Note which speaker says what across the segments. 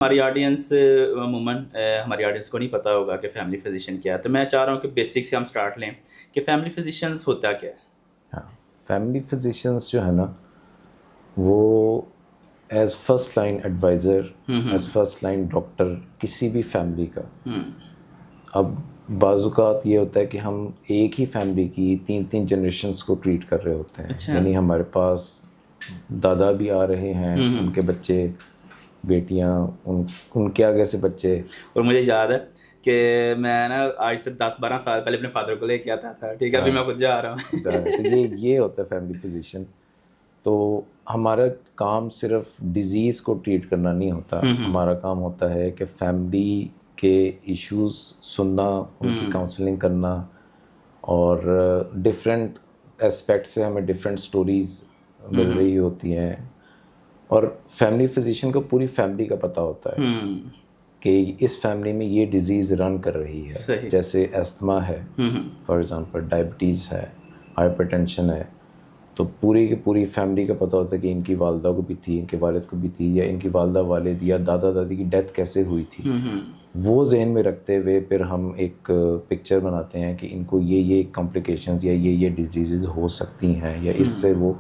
Speaker 1: ہماری آڈینس عموماً ہماری آڈینس کو نہیں پتہ ہوگا کہ فیملی فزیشین کیا ہے، تو میں چاہ رہا ہوں کہ بیسک سے ہم سٹارٹ لیں کہ فیملی فزیشنز ہوتا کیا ہے.
Speaker 2: ہاں، فیملی فزیشنس جو ہے نا وہ as first line adviser, as first line doctor کسی بھی فیملی کا. اب بعض اوقات یہ ہوتا ہے کہ ہم ایک ہی فیملی کی 3 جنریشنس کو ٹریٹ کر رہے ہوتے ہیں. یعنی ہمارے پاس دادا بھی آ رہے ہیں، ان کے بچے، بیٹیاں، ان کے آگے سے بچے.
Speaker 1: اور مجھے یاد ہے کہ میں نا آج سے 10-12 سال پہلے اپنے فادر کو لے کے آتا تھا، ٹھیک ہے، ابھی میں خود جا رہا ہوں.
Speaker 2: تو یہ ہوتا ہے فیملی فزیشین. تو ہمارا کام صرف ڈیزیز کو ٹریٹ کرنا نہیں ہوتا، ہمارا کام ہوتا ہے کہ فیملی کے ایشوز سننا، ان کی کاؤنسلنگ کرنا، اور ڈفرینٹ اسپیکٹ سے ہمیں ڈفرینٹ سٹوریز مل رہی ہوتی ہیں. اور فیملی فزیشین کو پوری فیملی کا پتہ ہوتا ہے کہ اس فیملی میں یہ ڈیزیز رن کر رہی ہے. جیسے استھما ہے فار ایگزامپل، ڈائبٹیز ہے، ہائپر ٹینشن ہے، تو پوری کی پوری فیملی کا پتہ ہوتا ہے کہ ان کی والدہ کو بھی تھی، ان کے والد کو بھی تھی، یا ان کی والدہ والد یا دادا دادی کی ڈیتھ کیسے ہوئی تھی. وہ ذہن میں رکھتے ہوئے پھر ہم ایک پکچر بناتے ہیں کہ ان کو یہ کمپلیکیشنز یا یہ ڈیزیزز ہو سکتی ہیں، یا اس سے وہ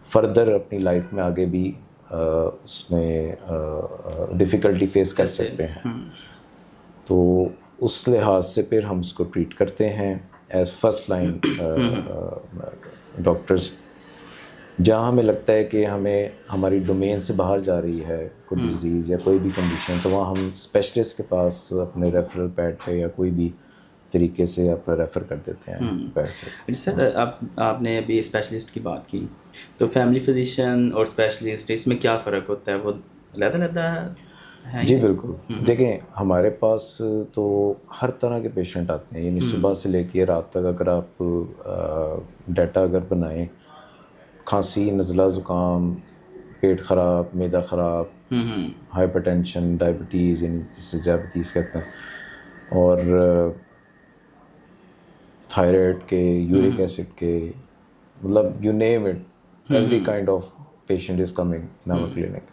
Speaker 2: فردر اپنی لائف میں آگے بھی اس میں ڈیفیکلٹی فیس کر سکتے ہیں. تو اس لحاظ سے پھر ہم اس کو ٹریٹ کرتے ہیں ایز فرسٹ لائن ڈاکٹرز. جہاں ہمیں لگتا ہے کہ ہماری ڈومین سے باہر جا رہی ہے کوئی ڈیزیز یا کوئی بھی کنڈیشن، تو وہاں ہم اسپیشلسٹ کے پاس اپنے ریفرل پیڈ پہ یا کوئی بھی طریقے سے اپنا ریفر کر دیتے ہیں پیڈ سے.
Speaker 1: سر آپ نے ابھی اسپیشلسٹ کی بات کی، تو فیملی فزیشین اور اسپیشلسٹ اس میں کیا فرق ہوتا ہے؟ وہ علیحدہ ہے؟
Speaker 2: جی بالکل. دیکھیں ہمارے پاس تو ہر طرح کے پیشنٹ آتے ہیں، یعنی صبح سے لے کے رات تک. اگر آپ ڈیٹا اگر بنائیں، کھانسی، نزلہ، زکام، پیٹ خراب، معدہ خراب، ہائپر ٹینشن، ڈائبٹیز یعنی جسے ذیابیطیز کہتے ہیں، اور تھائرائڈ کے، یورک ایسڈ کے، مطلب you name it, every kind of patient is coming in our clinic,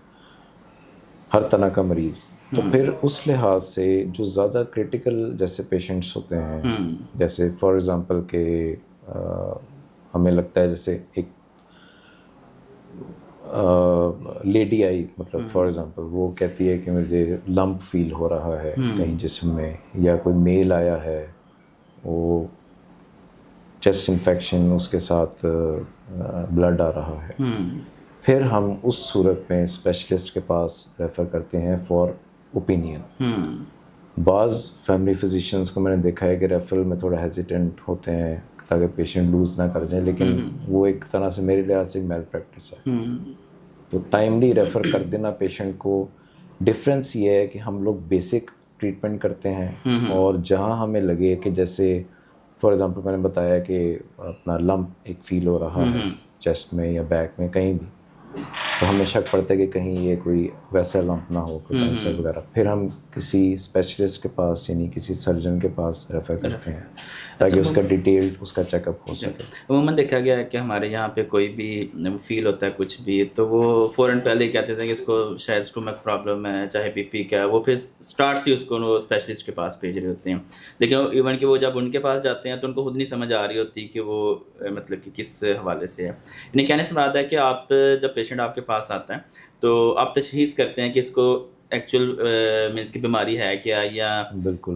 Speaker 2: ہر طرح کا مریض. تو پھر اس لحاظ سے جو زیادہ کریٹیکل جیسے پیشنٹس ہوتے ہیں، جیسے فار ایگزامپل کہ ہمیں لگتا ہے جیسے ایک لیڈی آئی، مطلب فار ایگزامپل وہ کہتی ہے کہ مجھے لمپ فیل ہو رہا ہے کہیں جسم میں، یا کوئی میل آیا ہے وہ چیسٹ انفیکشن، اس کے ساتھ بلڈ آ رہا ہے، پھر ہم اس صورت میں اسپیشلسٹ کے پاس ریفر کرتے ہیں فار اوپینین. بعض فیملی فزیشنس کو میں نے دیکھا ہے کہ ریفرل میں تھوڑا ہیزیٹنٹ ہوتے ہیں تاکہ پیشنٹ لوز نہ کر جائیں، لیکن وہ ایک طرح سے میرے لحاظ سے میل پریکٹس ہے. تو ٹائملی ریفر کر دینا پیشنٹ کو. ڈفرینس یہ ہے کہ ہم لوگ بیسک ٹریٹمنٹ کرتے ہیں، اور جہاں ہمیں لگے کہ جیسے فار ایگزامپل میں نے بتایا کہ اپنا لمپ ایک فیل ہو رہا ہے چیسٹ میں یا بیک میں کہیں بھی، تو ہمیں شک پڑتا ہے کہ کہیں یہ کوئی ویسا لمپ نہ ہو، کوئی کینسر وغیرہ، پھر ہم کسی اسپیشلسٹ کے پاس یعنی کسی سرجن کے پاس ریفر کرتے ہیں تاکہ اس کا ڈیٹیل اس کا چیک اپ ہو سکے.
Speaker 1: عموماً دیکھا گیا ہے کہ ہمارے یہاں پہ کوئی بھی فیل ہوتا ہے کچھ بھی، تو وہ فوراً پہلے ہی کہتے تھے کہ اس کو شاید اسٹومک پرابلم ہے، چاہے بی پی کا ہے، وہ پھر اسٹارٹ سے اس کو وہ اسپیشلسٹ کے پاس بھیج رہے ہوتے ہیں. لیکن ایون کہ وہ جب ان کے پاس جاتے ہیں تو ان کو خود نہیں سمجھ آ رہی ہوتی کہ وہ مطلب کہ کس حوالے سے ہے. یعنی کہنے سے مراد ہے کہ آپ جب پیشنٹ آپ کے پاس آتا ہے تو آپ تشخیص کرتے ہیں کہ اس کو ایکچوئل مینس کی بیماری ہے کیا، یا
Speaker 2: بالکل.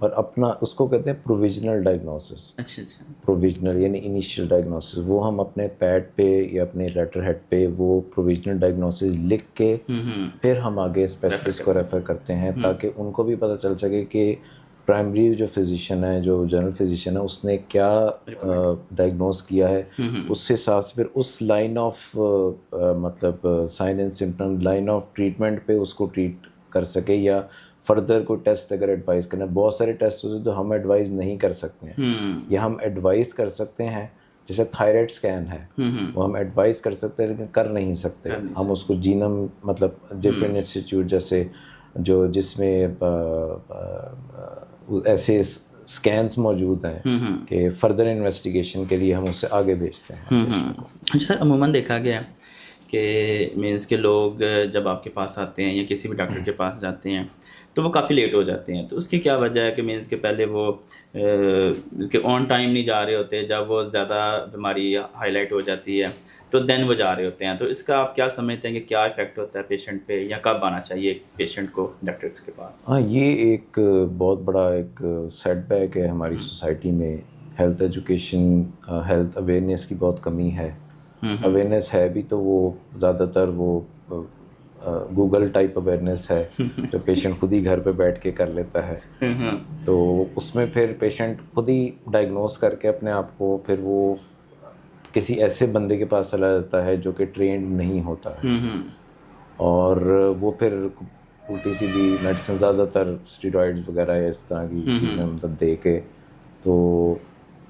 Speaker 2: اور اپنا اس کو کہتے ہیں پروویژنل ڈائگنوسس.
Speaker 1: اچھا
Speaker 2: پروویژنل یعنی انیشیل ڈائگنوسس، وہ ہم اپنے پیڈ پہ یا اپنے لیٹر ہیڈ پہ وہ پروویژنل ڈائگنوسس لکھ کے پھر ہم آگے اسپیشلسٹ کو ریفر کرتے ہیں تاکہ ان کو بھی پتہ چل سکے کہ پرائمری جو فزیشین ہے، جو جنرل فزیشین ہے، اس نے کیا ڈائگنوز کیا ہے. اس حساب سے پھر اس لائن آف مطلب sign and symptom, line of treatment پہ اس کو ٹریٹ کر سکے، یا فردر کوئی ٹیسٹ اگر ایڈوائز کرنا. بہت سارے ٹیسٹ ہوتے ہیں تو ہم ایڈوائز نہیں کر سکتے ہیں، یا ہم ایڈوائز کر سکتے ہیں، جیسے تھائرائڈ اسکین ہے وہ ہم ایڈوائز کر سکتے ہیں لیکن کر نہیں سکتے. ہم اس کو جینم مطلب ڈفرینٹ انسٹیٹیوٹ جیسے جو جس میں ایسے اسکینس موجود ہیں کہ فردر انویسٹیگیشن کے لیے ہم اس سے آگے بھیجتے ہیں.
Speaker 1: سر عموماً دیکھا گیا ہے کہ مینس کہ لوگ جب آپ کے پاس آتے ہیں یا کسی بھی ڈاکٹر کے پاس جاتے ہیں تو وہ کافی لیٹ ہو جاتے ہیں، تو اس کی کیا وجہ ہے کہ مینس کہ پہلے وہ کہ آن ٹائم نہیں جا رہے ہوتے، جب وہ زیادہ بیماری ہائی لائٹ ہو جاتی ہے تو دین وہ جا رہے ہوتے ہیں، تو اس کا آپ کیا سمجھتے ہیں کہ کیا افیکٹ ہوتا ہے پیشنٹ پہ، یا کب آنا چاہیے پیشنٹ کو ڈاکٹرس کے پاس؟
Speaker 2: ہاں، یہ ایک بہت بڑا ایک سیٹ بیک ہے ہماری سوسائٹی میں. ہیلتھ ایجوکیشن، ہیلتھ اویئرنیس کی بہت کمی ہے. اویئرنیس ہے بھی تو وہ زیادہ تر وہ گوگل ٹائپ اویئرنیس ہے جو پیشنٹ خود ہی گھر پہ بیٹھ کے کر لیتا ہے. تو اس میں پھر پیشنٹ خود ہی ڈائگنوز کر کے اپنے آپ کو پھر وہ کسی ایسے بندے کے پاس چلا جاتا ہے جو کہ ٹرینڈ نہیں ہوتا ہے، اور وہ پھر الٹی سیدھی میڈیسن زیادہ تر اسٹیرائڈز وغیرہ یا اس طرح کی چیزیں مطلب دے کے تو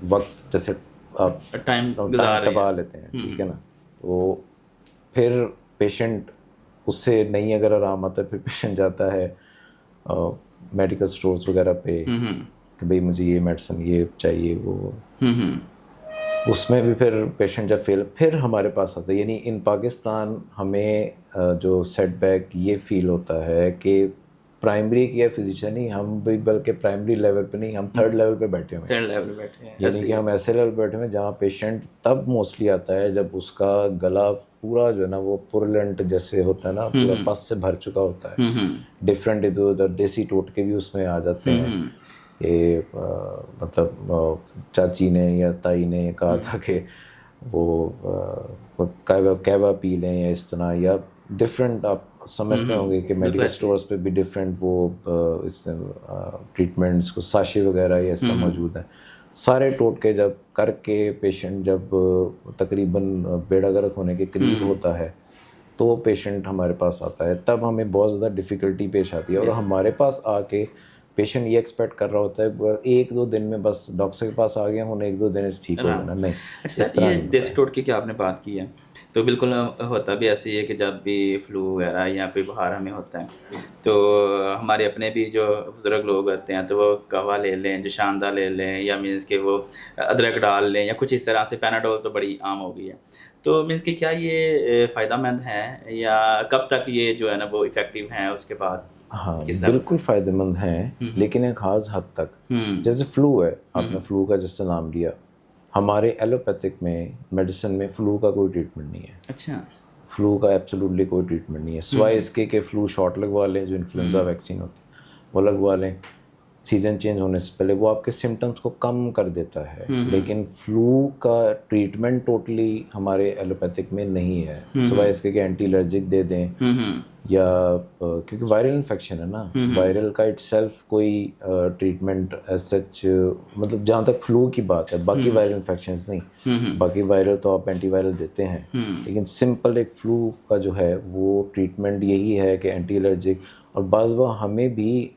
Speaker 2: وقت جیسے آپ
Speaker 1: ٹائم
Speaker 2: ٹپا لیتے ہیں، ٹھیک ہے نا. تو پھر پیشنٹ اس سے نہیں اگر آرام آتا ہے پھر پیشنٹ جاتا ہے میڈیکل اسٹورس وغیرہ پہ کہ بھئی مجھے یہ میڈیسن یہ چاہیے وہ. اس میں بھی پھر پیشنٹ جب پھر ہمارے پاس آتا ہے. یعنی ان پاکستان ہمیں جو سیٹ بیک یہ فیل ہوتا ہے کہ پرائمری کیئر فزیشین ہی ہم بھی، بلکہ پرائمری لیول پہ نہیں، ہم تھرڈ لیول پہ بیٹھے ہوئے ہیں. یعنی کہ ہم ایسے لیول پہ بیٹھے ہوئے ہیں جہاں پیشنٹ تب موسٹلی آتا ہے جب اس کا گلا پورا جو ہے نا وہ پورلنٹ جیسے ہوتا ہے نا، پورا پس سے بھر چکا ہوتا ہے. ڈفرینٹ ادھر ادھر دیسی ٹوٹکے بھی اس میں آ جاتے ہیں کہ مطلب چاچی نے یا تائی نے کہا تھا کہ وہ کہوا پی لیں یا اس طرح، یا ڈفرینٹ آپ سمجھتے ہوں گے کہ میڈیکل اسٹورس پہ بھی ڈفرینٹ وہ اس ٹریٹمنٹس کو ساشے وغیرہ یہ سب موجود ہیں. سارے ٹوٹکے جب کر کے پیشنٹ جب تقریباً بیڑا غرق ہونے کے قریب ہوتا ہے تو پیشنٹ ہمارے پاس آتا ہے. تب ہمیں بہت زیادہ ڈیفیکلٹی پیش آتی ہے، اور ہمارے پاس آ کے پیشنٹ یہ ایکسپیکٹ کر رہا ہوتا ہے ایک دو دن میں بس ڈاکٹر کے پاس آ گیا ہوں ایک دو دن سے ٹھیک ہو جانا. نہیں،
Speaker 1: اچھا یہ دیسی ٹوٹکے کی آپ نے بات کی ہے تو بالکل ہوتا بھی ایسے ہی ہے کہ جب بھی فلو وغیرہ یا کوئی بخار ہمیں ہوتا ہے تو ہمارے اپنے بھی جو بزرگ لوگ ہوتے ہیں تو وہ قہوہ لے لیں، جوشاندہ لے لیں، یا مینس کہ وہ ادرک ڈال لیں، یا کچھ اس طرح سے. پیناڈول تو بڑی عام ہو گئی ہے. تو مینس کہ کیا یہ فائدہ مند ہیں، یا کب تک یہ جو ہے نا وہ افیکٹو ہیں اس کے بعد؟
Speaker 2: ہاں بالکل فائدہ مند ہیں، لیکن ایک خاص حد تک. جیسے فلو ہے، آپ نے فلو کا جیسے نام لیا، ہمارے ایلوپیتھک میں میڈیسن میں فلو کا کوئی ٹریٹمنٹ نہیں ہے.
Speaker 1: اچھا،
Speaker 2: فلو کا ایبسولوٹلی کوئی ٹریٹمنٹ نہیں ہے، سوائے اس کے کہ فلو شاٹ لگوا لیں جو انفلوئنزا ویکسین ہوتی ہے وہ لگوا لیں سیزن چینج ہونے سے پہلے. وہ آپ کے سمٹمس کو کم کر دیتا ہے، لیکن فلو کا ٹریٹمنٹ ٹوٹلی ہمارے ایلوپیتھک میں نہیں ہے، سوائے اس کے کہ اینٹی الرجک دے دیں، یا کیونکہ وائرل انفیکشن ہے نا، وائرل کا اٹ سیلف کوئی ٹریٹمنٹ ایز سچ، مطلب جہاں تک فلو کی بات ہے، باقی وائرل انفیکشنز نہیں. باقی وائرل تو آپ اینٹی وائرل دیتے ہیں، لیکن سمپل ایک فلو کا جو ہے وہ ٹریٹمنٹ یہی ہے کہ اینٹی الرجک. اور بعض وہ ہمیں بھی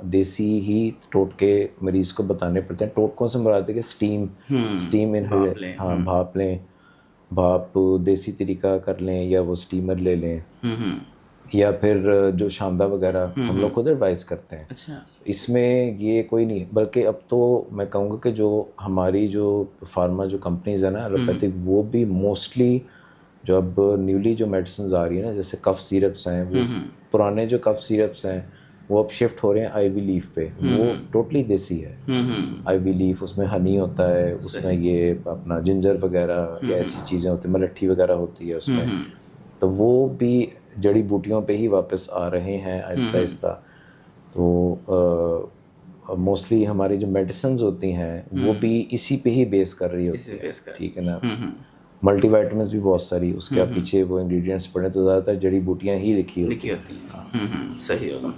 Speaker 2: دیسی ہی ٹوٹکے مریض کو بتانے پڑتے ہیں. ٹوٹکوں سے مراد ہے کہ اسٹیم ہاں بھاپ لیں، بھاپ دیسی طریقہ کر لیں، یا وہ اسٹیمر لے لیں، یا پھر جو شاندہ وغیرہ ہم لوگ خود ایڈوائز کرتے ہیں. اس میں یہ کوئی نہیں، بلکہ اب تو میں کہوں گا کہ جو ہماری جو فارما جو کمپنیز ہیں نا ایلوپیتھک، وہ بھی موسٹلی جو اب نیولی جو میڈیسنز آ رہی ہیں نا، جیسے کف سیرپس ہیں، وہ پرانے جو کف سیرپس ہیں وہ اب شفٹ ہو رہے ہیں آئی وی لیف پہ. وہ ٹوٹلی دیسی ہے. آئی وی لیف، اس میں ہنی ہوتا ہے، اس میں یہ اپنا جنجر وغیرہ یا ایسی چیزیں ہوتی ہیں، ملٹھی وغیرہ ہوتی ہے اس میں. تو وہ بھی جڑی بوٹیوں پہ ہی واپس آ رہے ہیں آہستہ آہستہ. تو موسٹلی ہماری جو میڈیسنز ہوتی ہیں وہ بھی اسی پہ ہی بیس کر رہی ہوتی ہے، ٹھیک ہے نا. ملٹی وائٹامنس بھی بہت ساری، اس کے پیچھے وہ انگریڈینٹس پڑھیں تو زیادہ تر جڑی بوٹیاں ہی لکھی ہوتی ہیں.
Speaker 1: صحیح ہوگا.